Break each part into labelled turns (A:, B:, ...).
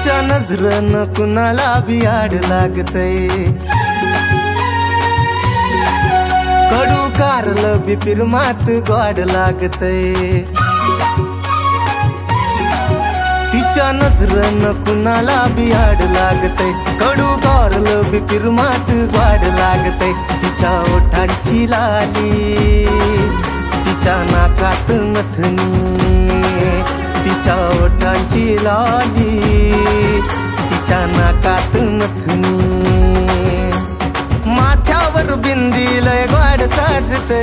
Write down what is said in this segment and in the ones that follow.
A: तिच्या नजरन कुणाला बी आड लागतय, कडू कारलं बी फिरमात गोड लागतय. तिच्या नजरन कुणाला बी आड लागतय, कडू कारलं बी फिरमात गोड लागतय. तिच्या ओठांची लाली, तिच्या नाकात नथनी, तिच्या ओठांची लाली, तिच्या नाकात नथनी. माथ्यावर बिंदी लय गोड साजते,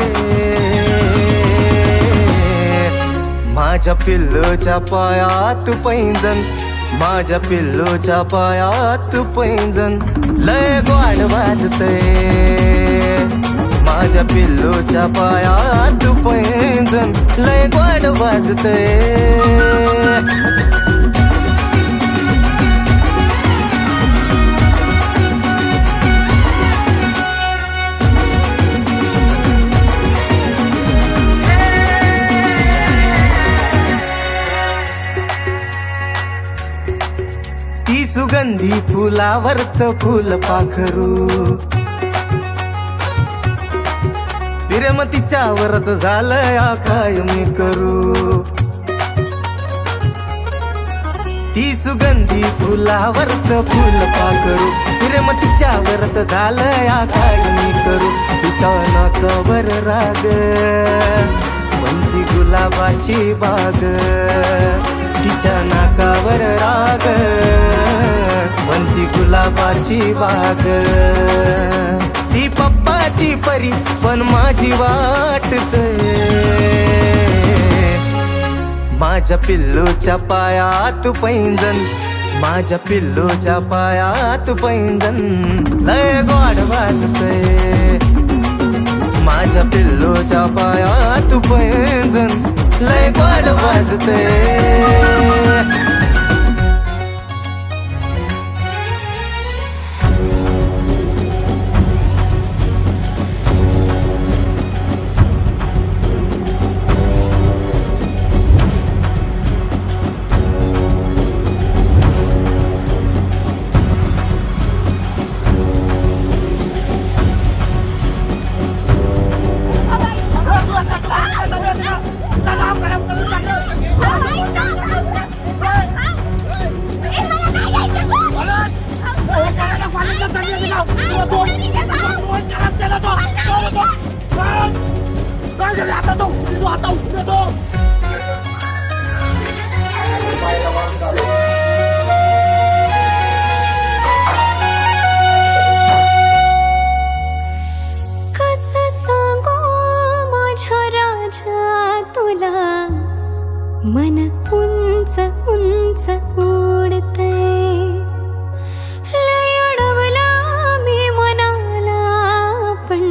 A: माझ्या पिल्लूच्या पायात पैंजण, माझ्या पिल्लूच्या पायात पैंजण लय गोड वाजते. माझ्या पिल्लूच्या पायात पैंजण लय गोड वाजते. ती सुगंधी फुलावरच फुल पाखरू, प्रेम तिच्यावरच झालंय काय मी करू. ती सुगंधी फुलावरच फुल पाखरू, प्रेम तिच्यावरच झालंय काय मी करू. तिच्या नाकावर राग, कोणती गुलाबाची बाग, तिच्या नाकावर राग, कोणती गुलाबाची बाग. ती पप्पाची परी पण माझी वाटते, माझ्या पिल्लूच्या पायात पैंजण, माझ्या पिल्लूच्या पायात पैंजण लय गोड वाजतय. माझ्या पिल्लूच्या पायात पैंजण लय गोड वाजतय.
B: कसं सांगू माझ्या राजा तुला, मन उंच उंच उडतंय. लय अडवला मी मनाला, पण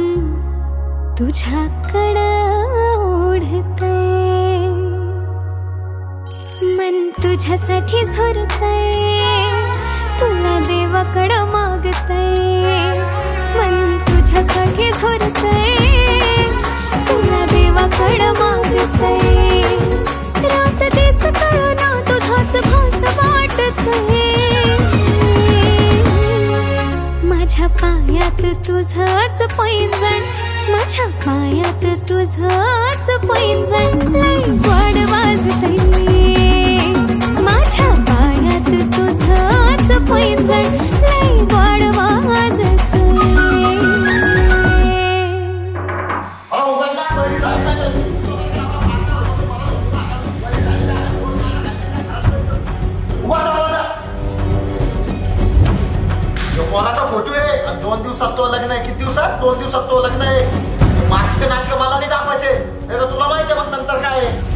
B: तुझ्याकडं ओढतंय. मन तुझ्यासाठी झरतंय, तुला देवाकडं मागतंय. मन तुझ्यासाठी झरतंय, तुला देवाकडं मागतंय. रात दिस कळना तुझाच भास वाटतंय. माझ्या पायात तुझंच पैंजण, माझ्या पायात तुझंच पैंजण लय गोड वाजतंय. माझ्या पायात तुझंच पैंजण लय गोड वाजतंय.
C: कोणाचा फोटो आहे आणि 2 दिवसात तो लग्न आहे. किती दिवसात? 2 दिवसात तो लग्न आहे. बाकीचे नाटकं मला नाही दाखवायचे, नाही तर तुला माहिती आहे मग नंतर काय आहे.